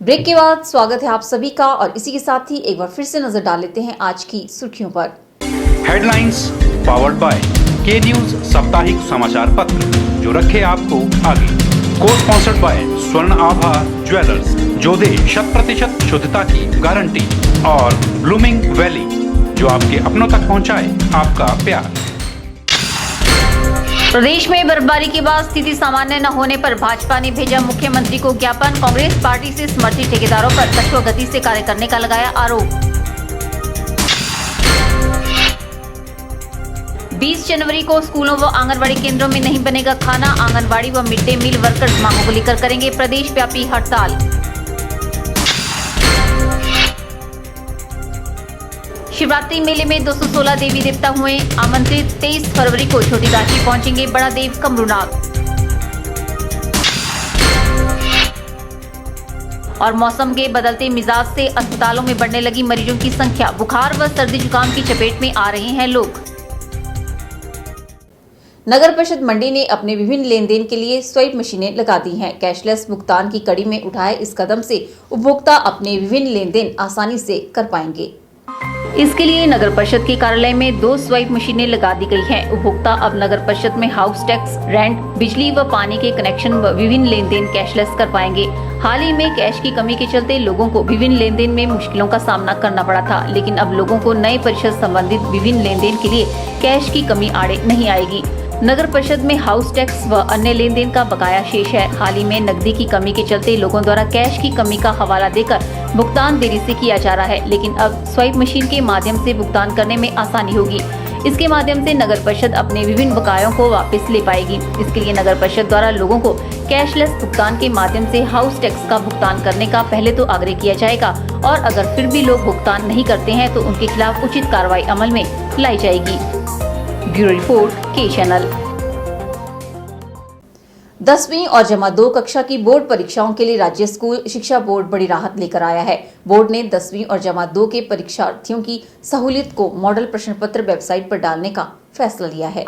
Break के बाद स्वागत है आप सभी का और इसी के साथ ही एक बार फिर से नजर डाल लेते हैं आज की सुर्खियों पर। हेडलाइंस पावर्ड बाय के न्यूज साप्ताहिक समाचार पत्र जो रखे आपको आगे। को स्पॉन्सर्ड बाय स्वर्ण आभा ज्वेलर्स जो दे 100% शुद्धता की गारंटी और ब्लूमिंग वैली जो आपके अपनों तक पहुंचाए आपका प्यार। प्रदेश में बर्फबारी के बाद स्थिति सामान्य न होने पर भाजपा ने भेजा मुख्यमंत्री को ज्ञापन। कांग्रेस पार्टी से समर्थित ठेकेदारों पर कठोर गति से कार्य करने का लगाया आरोप। 20 जनवरी को स्कूलों व आंगनबाड़ी केंद्रों में नहीं बनेगा खाना। आंगनबाड़ी व मिड डे मील वर्कर्स मांगों को लेकर करेंगे प्रदेश व्यापी हड़ताल। शिवरात्रि मेले में 216 देवी देवता हुए आमंत्रित। 23 फरवरी को छोटी राखी पहुंचेंगे बड़ा देव कमरूनाग। और मौसम के बदलते मिजाज से अस्पतालों में बढ़ने लगी मरीजों की संख्या। बुखार व सर्दी जुकाम की चपेट में आ रहे हैं लोग। नगर परिषद मंडी ने अपने विभिन्न लेन देन के लिए स्वाइप मशीनें लगा दी हैं। कैशलेस भुगतान की कड़ी में उठाए इस कदम से उपभोक्ता अपने विभिन्न लेन देन आसानी से कर पाएंगे। इसके लिए नगर परिषद के कार्यालय में 2 स्वाइप मशीनें लगा दी गई हैं। उपभोक्ता अब नगर परिषद में हाउस टैक्स, रेंट, बिजली व पानी के कनेक्शन व विभिन्न लेन देन कैशलेस कर पाएंगे। हाल ही में कैश की कमी के चलते लोगों को विभिन्न लेन देन में मुश्किलों का सामना करना पड़ा था, लेकिन अब लोगों को नए परिषद संबंधित विभिन्न लेन देन के लिए कैश की कमी आड़े नहीं आएगी। नगर परिषद में हाउस टैक्स व अन्य लेन देन का बकाया शेष है। हाल ही में नकदी की कमी के चलते लोगों द्वारा कैश की कमी का हवाला देकर भुगतान देरी से किया जा रहा है, लेकिन अब स्वाइप मशीन के माध्यम से भुगतान करने में आसानी होगी। इसके माध्यम से नगर परिषद अपने विभिन्न बकायों को वापस ले पाएगी। इसके लिए नगर परिषद द्वारा लोगों को कैशलेस भुगतान के माध्यम से हाउस टैक्स का भुगतान करने का पहले तो आग्रह किया जाएगा और अगर फिर भी लोग भुगतान नहीं करते हैं तो उनके खिलाफ उचित कार्रवाई अमल में लाई जाएगी। ब्यूरो रिपोर्ट के चैनल। 10वीं और जमा 2 कक्षा की बोर्ड परीक्षाओं के लिए राज्य स्कूल शिक्षा बोर्ड बड़ी राहत लेकर आया है। बोर्ड ने 10वीं और जमा 2 के परीक्षार्थियों की सहूलियत को मॉडल प्रश्न पत्र वेबसाइट पर डालने का फैसला लिया है।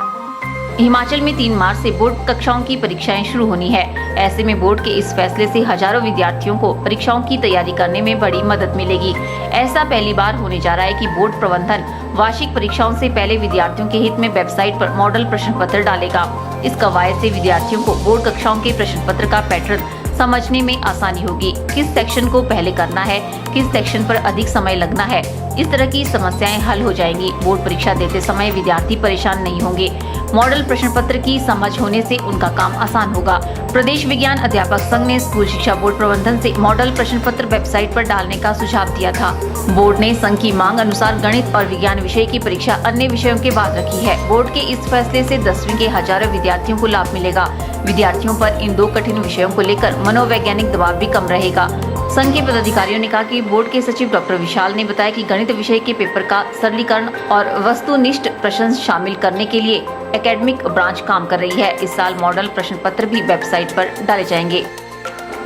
हिमाचल में 3 मार्च से बोर्ड कक्षाओं की परीक्षाएं शुरू होनी है। ऐसे में बोर्ड के इस फैसले से हजारों विद्यार्थियों को परीक्षाओं की तैयारी करने में बड़ी मदद मिलेगी। ऐसा पहली बार होने जा रहा है कि बोर्ड प्रबंधन वार्षिक परीक्षाओं से पहले विद्यार्थियों के हित में वेबसाइट पर मॉडल प्रश्न पत्र डालेगा। इस कवायद से विद्यार्थियों को बोर्ड कक्षाओं के प्रश्न पत्र का पैटर्न समझने में आसानी होगी। किस सेक्शन को पहले करना है, किस सेक्शन पर अधिक समय लगना है, इस तरह की समस्याएं हल हो जाएंगी। बोर्ड परीक्षा देते समय विद्यार्थी परेशान नहीं होंगे। मॉडल प्रश्न पत्र की समझ होने से उनका काम आसान होगा। प्रदेश विज्ञान अध्यापक संघ ने स्कूल शिक्षा बोर्ड प्रबंधन से मॉडल प्रश्न पत्र वेबसाइट पर डालने का सुझाव दिया था। बोर्ड ने संघ की मांग अनुसार गणित और विज्ञान विषय की परीक्षा अन्य विषयों के बाद रखी है। बोर्ड के इस फैसले से 10वीं के हजारों विद्यार्थियों को लाभ मिलेगा। विद्यार्थियों पर इन 2 कठिन विषयों को लेकर मनोवैज्ञानिक दबाव भी कम रहेगा। संघ के पदाधिकारियों ने कहा कि बोर्ड के सचिव डॉक्टर विशाल ने बताया कि गणित विषय के पेपर का सरलीकरण और वस्तुनिष्ठ प्रश्न शामिल करने के लिए एकेडमिक ब्रांच काम कर रही है। इस साल मॉडल प्रश्न पत्र भी वेबसाइट पर डाले जाएंगे।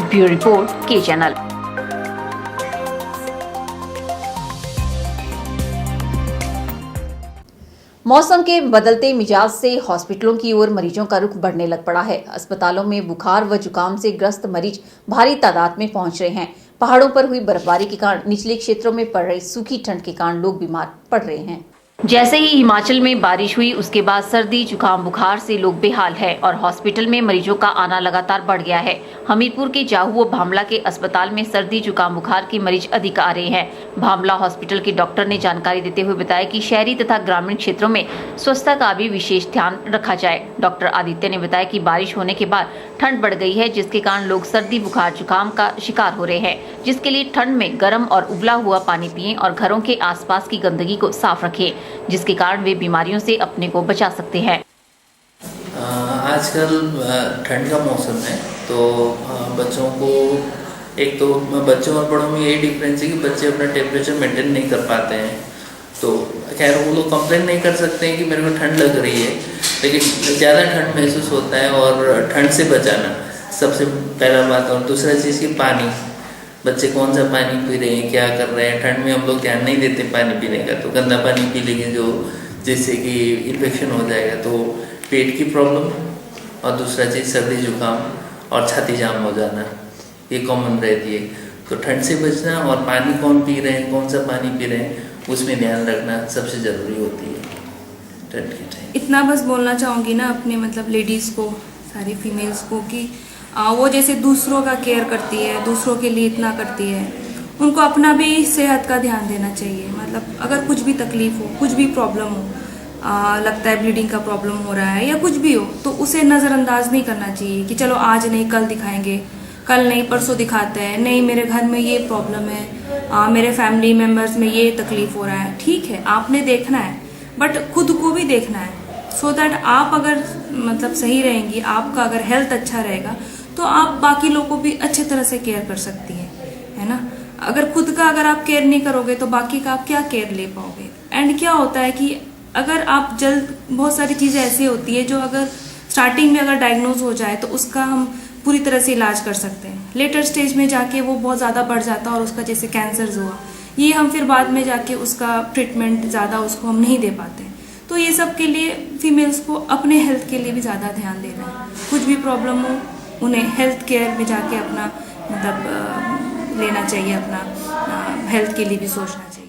ब्यूरो रिपोर्ट के चैनल। मौसम के बदलते मिजाज से हॉस्पिटलों की ओर मरीजों का रुख बढ़ने लग पड़ा है। अस्पतालों में बुखार व जुकाम से ग्रस्त मरीज भारी तादाद में पहुंच रहे हैं। पहाड़ों पर हुई बर्फबारी के कारण निचले क्षेत्रों में पड़ रही सूखी ठंड के कारण लोग बीमार पड़ रहे हैं। जैसे ही हिमाचल में बारिश हुई उसके बाद सर्दी जुकाम बुखार से लोग बेहाल है और हॉस्पिटल में मरीजों का आना लगातार बढ़ गया है। हमीरपुर के जाहू व भामला के अस्पताल में सर्दी जुकाम बुखार के मरीज अधिक आ रहे हैं। भामला हॉस्पिटल के डॉक्टर ने जानकारी देते हुए बताया कि शहरी तथा ग्रामीण क्षेत्रों में स्वच्छता का भी विशेष ध्यान रखा जाए। डॉक्टर आदित्य ने बताया कि बारिश होने के बाद ठंड बढ़ गई है, जिसके कारण लोग सर्दी बुखार जुकाम का शिकार हो रहे हैं। जिसके लिए ठंड में गर्म और उबला हुआ पानी पिएं और घरों के आसपास की गंदगी को साफ रखें, जिसके कारण वे बीमारियों से अपने को बचा सकते हैं। आजकल ठंड का मौसम है तो बच्चों को एक तो बच्चों और बड़ों में यही डिफरेंस है कि बच्चे अपना टेम्परेचर मेंटेन नहीं कर पाते हैं। तो खैर वो लोग कंप्लेन नहीं कर सकते हैं कि मेरे को ठंड लग रही है, लेकिन ज़्यादा ठंड महसूस होता है और ठंड से बचाना सबसे पहला बात। और दूसरा चीज़ कि पानी, बच्चे कौन सा पानी पी रहे हैं, क्या कर रहे हैं। ठंड में हम लोग ध्यान नहीं देते पानी पीने का, तो गंदा पानी पी लेंगे जो जिससे कि इन्फेक्शन हो जाएगा, तो पेट की प्रॉब्लम और दूसरा चीज़ सर्दी जुकाम और छाती जाम हो जाना, ये कॉमन रहती है। तो ठंड से बचना और पानी कौन पी रहे हैं, कौन सा पानी पी रहे हैं, उसमें ध्यान रखना सबसे ज़रूरी होती है ठंड के टाइम। इतना बस बोलना चाहूँगी ना अपने मतलब लेडीज़ को, सारी फीमेल्स को कि वो जैसे दूसरों का केयर करती है, दूसरों के लिए इतना करती है, उनको अपना भी सेहत का ध्यान देना चाहिए। मतलब अगर कुछ भी तकलीफ़ हो, कुछ भी प्रॉब्लम हो, लगता है ब्लीडिंग का प्रॉब्लम हो रहा है या कुछ भी हो, तो उसे नज़रअंदाज नहीं करना चाहिए कि चलो आज नहीं कल दिखाएंगे, कल नहीं परसों दिखाते हैं, नहीं मेरे घर में ये प्रॉब्लम है, मेरे फैमिली मेम्बर्स में ये तकलीफ़ हो रहा है। ठीक है, आपने देखना है, बट खुद को भी देखना है, सो दैट आप अगर मतलब सही रहेंगी, आपका अगर हेल्थ अच्छा रहेगा तो आप बाकी लोगों को भी अच्छे तरह से केयर कर सकती है ना। अगर खुद का अगर आप केयर नहीं करोगे तो बाकी का आप क्या केयर ले पाओगे। एंड क्या होता है कि अगर आप जल्द, बहुत सारी चीज़ें ऐसी होती है जो अगर स्टार्टिंग में अगर डायग्नोज हो जाए तो उसका हम पूरी तरह से इलाज कर सकते हैं। लेटर स्टेज में जाके वो बहुत ज़्यादा बढ़ जाता है और उसका जैसे कैंसर हुआ, ये हम फिर बाद में जाके उसका ट्रीटमेंट ज़्यादा उसको हम नहीं दे पाते। तो ये सब के लिए फीमेल्स को अपने हेल्थ के लिए भी ज़्यादा ध्यान देना है। कुछ भी प्रॉब्लम हो उन्हें हेल्थ केयर में जाके अपना मतलब लेना चाहिए, अपना हेल्थ के लिए भी सोचना चाहिए।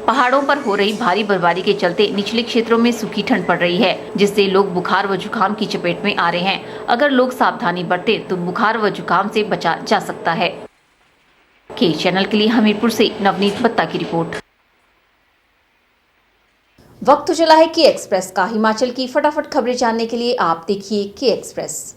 पहाड़ों पर हो रही भारी बर्फबारी के चलते निचले क्षेत्रों में सूखी ठंड पड़ रही है, जिससे लोग बुखार व जुकाम की चपेट में आ रहे हैं। अगर लोग सावधानी बरते तो बुखार व जुकाम से बचा जा सकता है। के चैनल के लिए हमीरपुर से नवनीत बत्ता की रिपोर्ट। वक्त तो चला है के एक्सप्रेस का। हिमाचल की फटाफट खबरें जानने के लिए आप देखिए के एक्सप्रेस।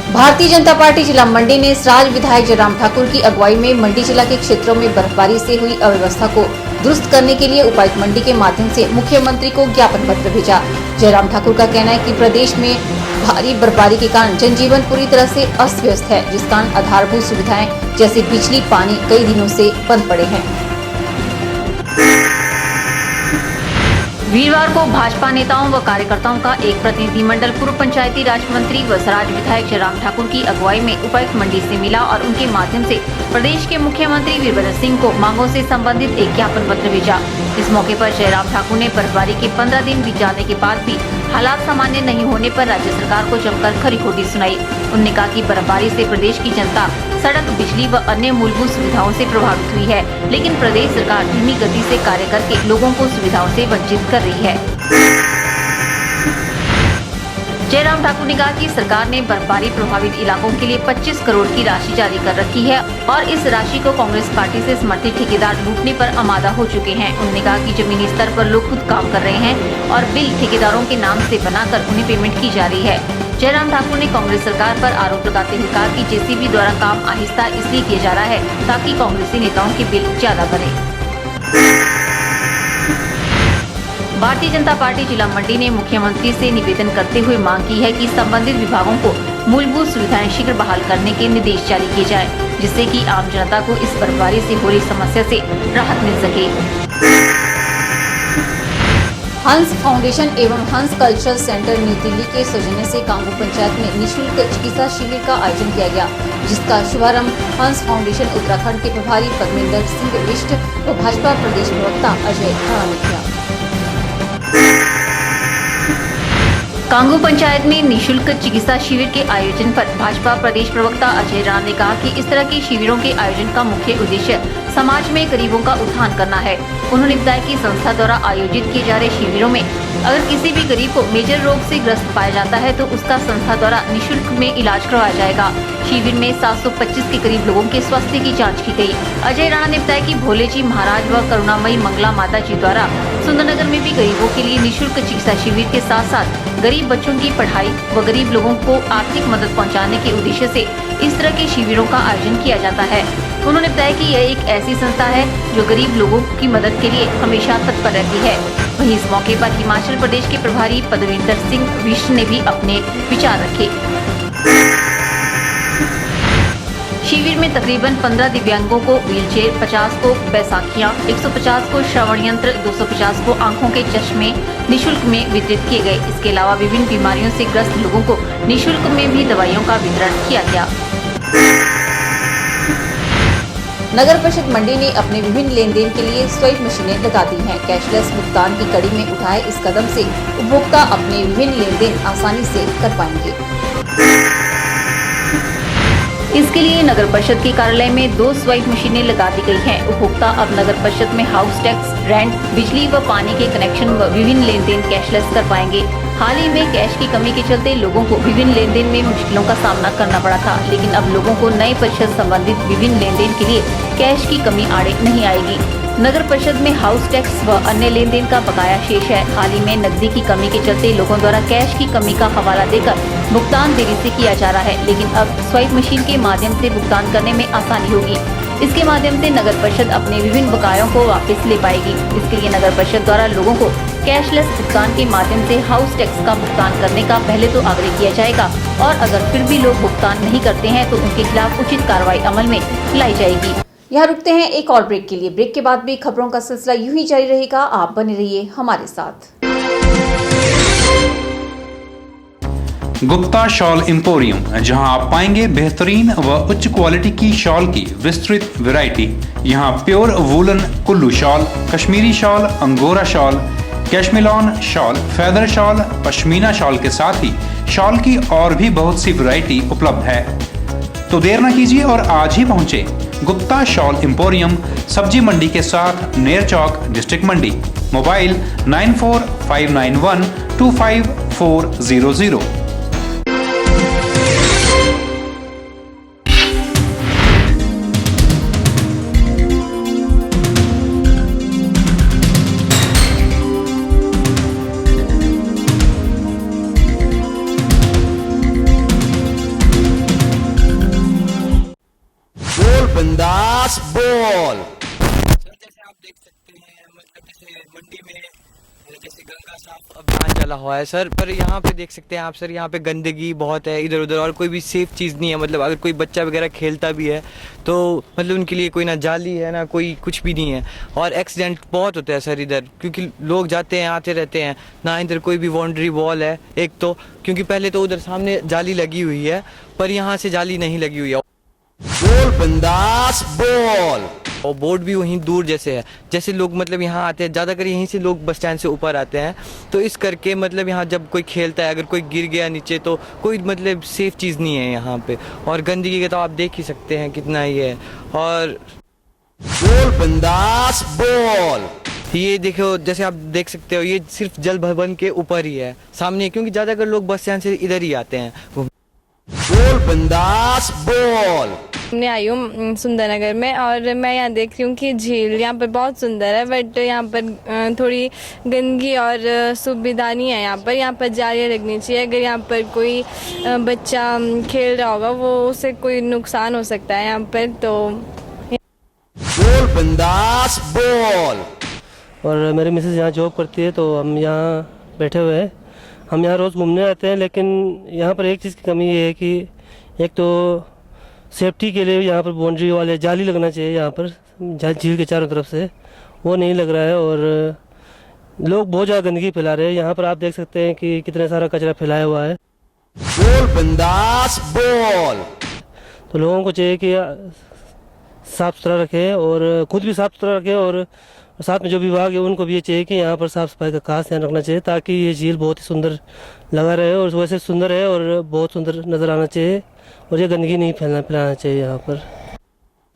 भारतीय जनता पार्टी जिला मंडी ने सराज विधायक जयराम ठाकुर की अगुवाई में मंडी जिला के क्षेत्रों में बर्फबारी से हुई अव्यवस्था को दुरुस्त करने के लिए उपायुक्त मंडी के माध्यम से मुख्यमंत्री को ज्ञापन पत्र भेजा। जयराम ठाकुर का कहना है कि प्रदेश में भारी बर्फबारी के कारण जनजीवन पूरी तरह से अस्त व्यस्त है, जिस कारण आधारभूत सुविधाएं जैसे बिजली, पानी कई दिनों से बंद पड़े हैं। वीरवार को भाजपा नेताओं व कार्यकर्ताओं का एक प्रतिनिधिमंडल पूर्व पंचायती राज मंत्री व सराज विधायक जयराम ठाकुर की अगुवाई में उपायुक्त मंडी से मिला और उनके माध्यम से प्रदेश के मुख्यमंत्री वीरभद्र सिंह को मांगों से संबंधित एक ज्ञापन पत्र भेजा। इस मौके पर जयराम ठाकुर ने बर्फबारी के 15 दिन बीत जाने के बाद भी हालात सामान्य नहीं होने पर राज्य सरकार को जमकर खरी खोटी सुनाई। उन्होंने कहा कि बर्फबारी से प्रदेश की जनता सड़क, बिजली व अन्य मूलभूत सुविधाओं से प्रभावित हुई है, लेकिन प्रदेश सरकार धीमी गति से कार्य करके लोगों को सुविधाओं से वंचित कर रही है। जयराम ठाकुर ने कहा कि सरकार ने बर्फबारी प्रभावित इलाकों के लिए 25 करोड़ की राशि जारी कर रखी है और इस राशि को कांग्रेस पार्टी से समर्थित ठेकेदार लूटने पर आमादा हो चुके हैं। उन्होंने कहा कि जमीनी स्तर पर लोग खुद काम कर रहे हैं और बिल ठेकेदारों के नाम से बनाकर उन्हें पेमेंट की जा रही है। जयराम ठाकुर ने कांग्रेस सरकार पर आरोप लगाते हुए कहा कि जेसीबी द्वारा काम आहिस्ता इसलिए किया जा रहा है ताकि कांग्रेसी नेताओं के बिल ज्यादा बने। भारतीय जनता पार्टी जिला मंडी ने मुख्यमंत्री से निवेदन करते हुए मांग की है कि संबंधित विभागों को मूलभूत सुविधाएं शीघ्र बहाल करने के निर्देश जारी किए जाएं, जिससे कि आम जनता को इस बर्फबारी से हो रही समस्या से राहत मिल सके। हंस फाउंडेशन एवं हंस कल्चरल सेंटर न्यू दिल्ली के सौजन्य से कांगू पंचायत में निःशुल्क चिकित्सा शिविर का आयोजन किया गया, जिसका शुभारंभ हंस फाउंडेशन उत्तराखंड के प्रभारी पद्मेंद्र सिंह बिष्ट व भाजपा प्रदेश प्रवक्ता अजय राणा ने किया। कांगू पंचायत में निःशुल्क चिकित्सा शिविर के आयोजन पर भाजपा प्रदेश प्रवक्ता अजय राणा ने कहा कि इस तरह के शिविरों के आयोजन का मुख्य उद्देश्य समाज में गरीबों का उत्थान करना है। उन्होंने बताया कि संस्था द्वारा आयोजित किए जा रहे शिविरों में अगर किसी भी गरीब को मेजर रोग से ग्रस्त पाया जाता है तो उसका संस्था द्वारा निःशुल्क में इलाज करवाया जाएगा। शिविर में 725 के करीब लोगों के स्वास्थ्य की जांच की गई। अजय राणा ने बताया कि भोले जी महाराज व करुणामयी मंगला माता जी द्वारा सुंदरनगर में भी गरीबों के लिए निःशुल्क चिकित्सा शिविर के साथ साथ गरीब बच्चों की पढ़ाई व गरीब लोगों को आर्थिक मदद पहुंचाने के उद्देश्य से इस तरह के शिविरों का आयोजन किया जाता है। उन्होंने बताया कि यह एक ऐसी संस्था है जो गरीब लोगों की मदद के लिए हमेशा तत्पर रहती है। वहीं इस मौके पर हिमाचल प्रदेश के प्रभारी पद्मेंद्र सिंह बिष्ट ने भी अपने विचार रखे। शिविर में तकरीबन 15 दिव्यांगों को व्हीलचेयर, 50 को बैसाखियां, 150 को श्रवण यंत्र, 250 को आंखों के चश्मे निःशुल्क में वितरित किए गए। इसके अलावा विभिन्न बीमारियों से ग्रस्त लोगों को निःशुल्क में भी दवाइयों का वितरण किया गया। नगर परिषद मंडी ने अपने विभिन्न लेन देन के लिए स्वाइप मशीनें लगा दी हैं। कैशलेस भुगतान की कड़ी में उठाए इस कदम से उपभोक्ता अपने विभिन्न लेन देन आसानी से कर पाएंगे। इसके लिए नगर परिषद के कार्यालय में 2 स्वाइप मशीनें लगा दी गई हैं। उपभोक्ता अब नगर परिषद में हाउस टैक्स, रेंट, बिजली व पानी के कनेक्शन व विभिन्न लेन देन कैशलेस कर पाएंगे। हाल ही में कैश की कमी के चलते लोगों को विभिन्न लेन देन में मुश्किलों का सामना करना पड़ा था, लेकिन अब लोगों को नए परिषद संबंधित विभिन्न लेन देन के लिए कैश की कमी आड़े नहीं आएगी। नगर परिषद में हाउस टैक्स व अन्य लेन देन का बकाया शेष है। हाल ही में नकदी की कमी के चलते लोगों द्वारा कैश की कमी का हवाला देकर भुगतान देरी से किया जा रहा है, लेकिन अब स्वाइप मशीन के माध्यम से भुगतान करने में आसानी होगी। इसके माध्यम से नगर परिषद अपने विभिन्न बकायों को वापस ले पाएगी। इसके लिए नगर परिषद द्वारा लोगों को कैशलेस भुगतान के माध्यम से हाउस टैक्स का भुगतान करने का पहले तो आग्रह किया जाएगा, और अगर फिर भी लोग भुगतान नहीं करते हैं तो उनके खिलाफ उचित कार्रवाई अमल में लाई जाएगी। यहाँ रुकते हैं एक और ब्रेक के लिए। ब्रेक के बाद भी खबरों का सिलसिला यूं ही जारी रहेगा। आप बने रहिए हमारे साथ। गुप्ता शॉल एम्पोरियम, जहां आप पाएंगे बेहतरीन व उच्च क्वालिटी की शॉल की विस्तृत वैरायटी। यहां pure woollen Kullu shawl, Kashmiri shawl, angora shawl, cashmilon shawl, feather shawl, pashmina shawl के साथ ही शॉल की और भी बहुत सी वैरायटी उपलब्ध है। तो देर न कीजिए और आज ही पहुंचे गुप्ता शॉल एम्पोरियम, सब्जी मंडी के साथ नेर चौक, डिस्ट्रिक्ट मंडी। मोबाइल 9459125400। बिंदास बोल। सर जैसे आप देख सकते हैं, मतलब जैसे मंडी में जैसे गंगा साफ अभियान चला हुआ है सर, पर यहाँ पे देख सकते हैं आप सर, यहाँ पे गंदगी बहुत है इधर उधर, और कोई भी सेफ चीज़ नहीं है। मतलब अगर कोई बच्चा वगैरह खेलता भी है तो मतलब उनके लिए कोई ना जाली है ना कोई कुछ भी नहीं है, और एक्सीडेंट बहुत होता है सर इधर, क्योंकि लोग जाते हैं आते रहते हैं ना। इधर कोई भी बाउंड्री वॉल है एक तो, क्योंकि पहले तो उधर सामने जाली लगी हुई है, पर यहाँ से जाली नहीं लगी हुई है। बोल बिंदास बोल। और बोर्ड भी वहीं दूर जैसे है, जैसे लोग मतलब यहाँ आते हैं ज़्यादातर, यहीं से लोग बस स्टैंड से ऊपर आते हैं, तो इस करके मतलब यहाँ जब कोई खेलता है, अगर कोई गिर गया नीचे तो कोई मतलब सेफ चीज़ नहीं है यहाँ पे। और गंदगी का तो आप देख ही सकते हैं कितना ही है। और बोल बिंदास बोल। ये देखो, जैसे आप देख सकते हो, ये सिर्फ जल भवन के ऊपर ही है सामने, क्योंकि ज़्यादातर लोग बस स्टैंड से इधर ही आते हैं। बोल बिंदास बोल। मैं आई हूँ सुंदरनगर में, और मैं यहाँ देख रही हूँ कि झील यहाँ पर बहुत सुंदर है, बट यहाँ पर थोड़ी गंदगी और सुविधा नहीं है। यहाँ पर जालियाँ लगनी चाहिए। अगर यहाँ पर कोई बच्चा खेल रहा होगा, वो उसे कोई नुकसान हो सकता है यहाँ पर। तो बोल बिंदास बोल। और मेरी मिसेस यहाँ जॉब करती है, तो हम यहाँ बैठे हुए हैं। हम यहाँ रोज़ घूमने आते हैं, लेकिन यहाँ पर एक चीज़ की कमी ये है कि एक तो सेफ्टी के लिए यहाँ पर बाउंड्री वाले जाली लगना चाहिए यहाँ पर झील के चारों तरफ से, वो नहीं लग रहा है। और लोग बहुत ज़्यादा गंदगी फैला रहे हैं। यहाँ पर आप देख सकते हैं कि कितना सारा कचरा फैलाया हुआ है। बोल बिंदास बोल। तो लोगों को चाहिए कि साफ़ सुथरा रखें और ख़ुद भी साफ़ सुथरा रखें, और साथ में जो विभाग है उनको भी ये चाहिए कि यहाँ पर साफ़ सफाई का खास ध्यान रखना चाहिए, ताकि ये झील बहुत ही सुंदर लगा रहे और वैसे सुंदर है और बहुत सुंदर नज़र आना चाहिए, और ये गंदगी नहीं फैलाना चाहिए यहाँ पर।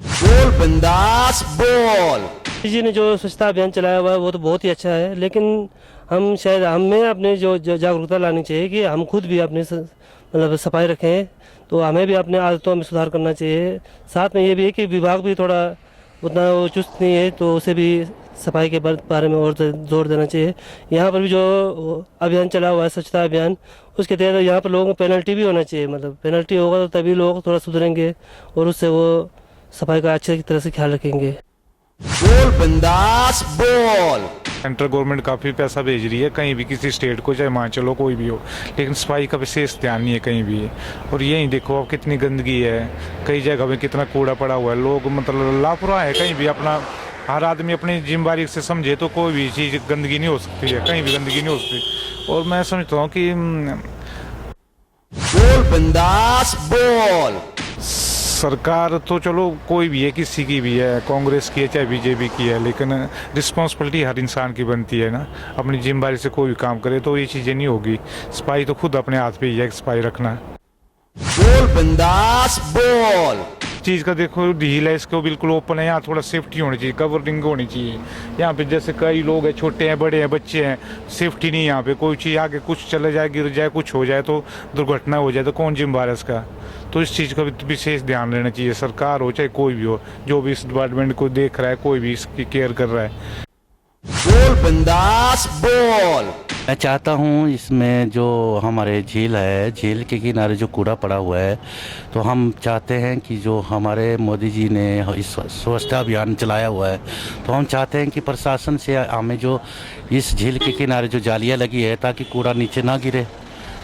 बोल बिंदास बोल। जी ने जो स्वच्छता अभियान चलाया हुआ है वो तो बहुत ही अच्छा है, लेकिन हम शायद हमें अपने जो जागरूकता लानी चाहिए कि हम खुद भी अपने मतलब सफाई रखें, तो हमें भी अपने आदतों में सुधार करना चाहिए। साथ में ये भी है कि विभाग भी थोड़ा उतना वो चुस्त नहीं है, तो उसे भी सफाई के बारे में और जोर देना चाहिए। यहाँ पर भी जो अभियान चला हुआ है स्वच्छता अभियान, उसके तहत यहाँ पर लोगों को पेनल्टी भी होना चाहिए। मतलब पेनल्टी होगा तो तभी लोग थोड़ा सुधरेंगे और उससे वो सफाई का अच्छे तरह से ख्याल रखेंगे। बोल बिंदास बोल। सेंट्रल गवर्नमेंट काफ़ी पैसा भेज रही है कहीं भी, किसी स्टेट को, चाहे हिमाचल हो, कोई भी हो, लेकिन सफाई का विशेष ध्यान नहीं है कहीं भी। और यही देखो अब कितनी गंदगी है, कई जगह में कितना कूड़ा पड़ा हुआ है। लोग मतलब लापरवाह है। कहीं भी अपना हर आदमी अपनी जिम्मेदारी से समझे तो कोई भी चीज़ गंदगी नहीं हो सकती है, कहीं भी गंदगी नहीं हो सकती। और मैं समझता हूँ कि बोल बिंदास बोल। सरकार तो चलो कोई भी है, किसी की भी है, कांग्रेस की है चाहे बीजेपी की है, लेकिन रिस्पॉन्सिबिलिटी हर इंसान की बनती है ना। अपनी जिम्मेदारी से कोई भी काम करे तो ये चीज़ें नहीं होगी। सफाई तो खुद अपने हाथ पे ही है, सफाई रखना। बोल बिंदास बोल। चीज़ का देखो ढील है, इसको बिल्कुल ओपन है। यहाँ थोड़ा सेफ्टी होनी चाहिए, कवरिंग होनी चाहिए। यहाँ पे जैसे कई लोग हैं, छोटे हैं, बड़े हैं, बच्चे हैं, सेफ्टी नहीं। यहाँ पे कोई चीज़ आगे कुछ चले जाए, गिर जाए, कुछ हो जाए तो दुर्घटना हो जाए तो कौन जिम्मेदार है इसका। तो इस चीज़ का भी विशेष ध्यान लेना चाहिए, सरकार हो चाहे कोई भी हो, जो भी इस डिपार्टमेंट को देख रहा है, कोई भी इसकी केयर कर रहा है। बोल बिंदास बोल। मैं चाहता हूँ इसमें जो हमारे झील है, झील के किनारे जो कूड़ा पड़ा हुआ है, तो हम चाहते हैं कि जो हमारे मोदी जी ने इस स्वच्छता अभियान चलाया हुआ है, तो हम चाहते हैं कि प्रशासन से हमें जो इस झील के किनारे जो जालियाँ लगी है ताकि कूड़ा नीचे ना गिरे,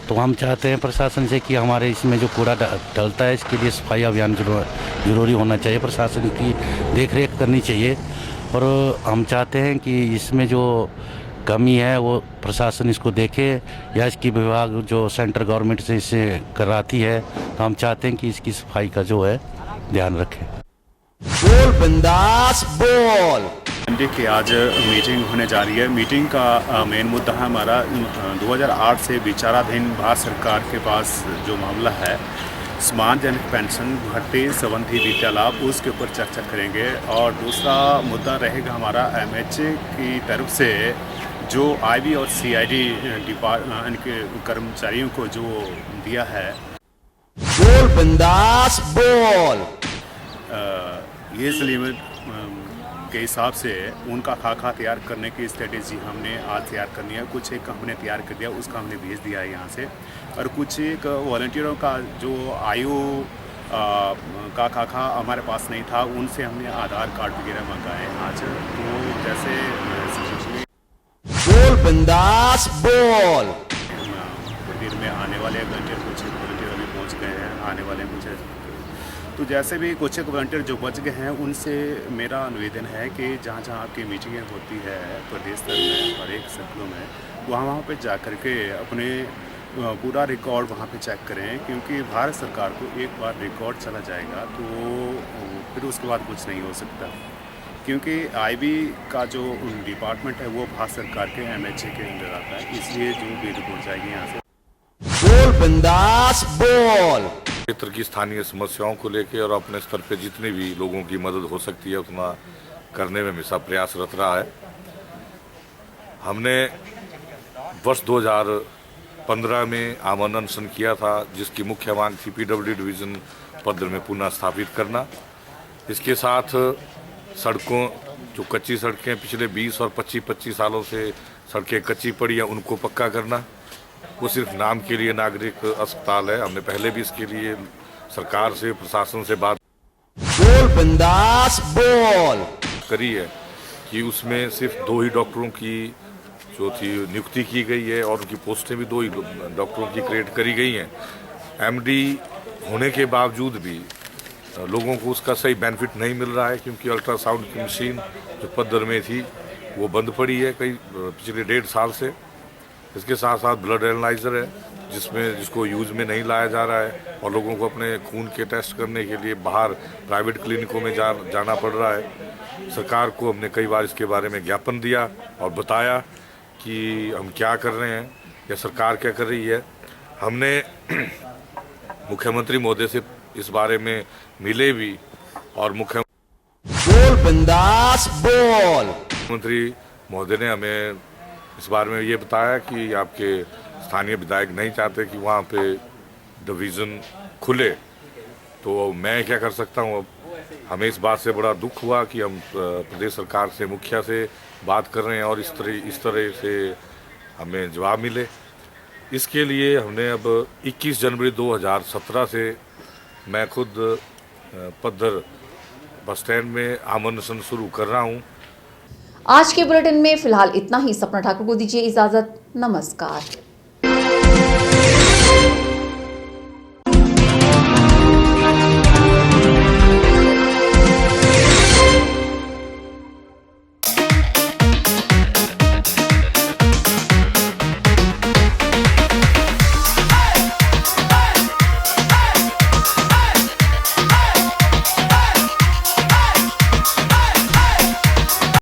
तो हम चाहते हैं प्रशासन से कि हमारे इसमें जो कूड़ा डलता है इसके लिए सफाई अभियान जरूरी होना चाहिए, प्रशासन की देखरेख करनी चाहिए। और हम चाहते हैं कि इसमें जो कमी है वो प्रशासन इसको देखे, या इसकी विभाग जो सेंट्रल गवर्नमेंट से इसे कराती है, तो हम चाहते हैं कि इसकी सफाई का जो है ध्यान रखें। बोल बिंदास बोल। देखिए आज मीटिंग होने जा रही है। मीटिंग का मेन मुद्दा है हमारा 2008 से विचाराधीन भारत सरकार के पास जो मामला है सम्मानजनक पेंशन भत्ते संबंधी विद्या लाभ, उसके ऊपर चर्चा करेंगे। और दूसरा मुद्दा रहेगा हमारा MHA की तरफ से जो IB और CID इनके कर्मचारियों को जो दिया है। बोल बिंदास बोल। ये लिमिट के हिसाब से उनका खाका तैयार करने की स्ट्रेटेजी हमने आज तैयार करनी है। कुछ एक हमने तैयार कर दिया, उसका हमने भेज दिया है यहाँ से। और कुछ एक वॉलंटियरों का जो आयु का खाका हमारे पास नहीं था, उनसे हमने आधार कार्ड वगैरह मंगाए आज। तो जैसे बोल बिंदास बोल। मंदिर में आने वाले वॉलंटियर, कुछ वॉलंटियर अभी पहुँच गए हैं, आने वाले कुछ। तो जैसे भी कुछ एक वॉलंटियर जो बच गए हैं, उनसे मेरा निवेदन है कि जहाँ जहाँ आपकी मीटिंगें होती है प्रदेश स्तर में और एक सर्कलों में, वहाँ पे जा कर के अपने पूरा रिकॉर्ड वहाँ पे चेक करें। क्योंकि भारत सरकार को एक बार रिकॉर्ड चला जाएगा तो फिर उसके बाद कुछ नहीं हो सकता। क्योंकि IB का जो डिपार्टमेंट है वो भारत सरकार के MHA के अंदर आता है, इसलिए जो भी रिपोर्ट जाएगी यहाँ से। बोल बिंदास बोल। क्षेत्र की स्थानीय समस्याओं को लेकर और अपने स्तर पे जितने भी लोगों की मदद हो सकती है उतना करने में हमेशा प्रयासरत रहा है। हमने वर्ष 2015 में आमरण अनशन किया था, जिसकी मुख्य मांग थी PWD डिवीज़न पद्र में पुनः स्थापित करना। इसके साथ सड़कों, जो कच्ची सड़कें पिछले 20 और 25 सालों से सड़कें कच्ची पड़ी हैं, उनको पक्का करना। वो सिर्फ नाम के लिए नागरिक अस्पताल है। हमने पहले भी इसके लिए सरकार से, प्रशासन से बात बोल बिंदास बोल करी है कि उसमें सिर्फ 2 ही डॉक्टरों की जो थी नियुक्ति की गई है और उनकी पोस्टें भी 2 ही डॉक्टरों की क्रिएट करी गई हैं। MD होने के बावजूद भी लोगों को उसका सही बेनिफिट नहीं मिल रहा है, क्योंकि अल्ट्रासाउंड की मशीन जो पद्दर में थी वो बंद पड़ी है पिछले 1.5 साल से। इसके साथ साथ ब्लड एनालाइजर है जिसको यूज़ में नहीं लाया जा रहा है, और लोगों को अपने खून के टेस्ट करने के लिए बाहर प्राइवेट क्लिनिकों में जाना पड़ रहा है। सरकार को हमने कई बार इसके बारे में ज्ञापन दिया और बताया कि हम क्या कर रहे हैं या सरकार क्या कर रही है। हमने मुख्यमंत्री महोदय से इस बारे में मिले भी, और मुख्यमंत्री महोदय ने हमें इस बारे में ये बताया कि आपके स्थानीय विधायक नहीं चाहते कि वहाँ पे डिवीज़न खुले, तो मैं क्या कर सकता हूँ। अब हमें इस बात से बड़ा दुख हुआ कि हम प्रदेश सरकार से, मुखिया से बात कर रहे हैं और इस तरह से हमें जवाब मिले। इसके लिए हमने अब 21 जनवरी 2017 से मैं खुद पद्दर बस स्टैंड में आमरण अनशन शुरू कर रहा हूँ। आज के बुलेटिन में फिलहाल इतना ही। सपना ठाकुर को दीजिए इजाजत। नमस्कार।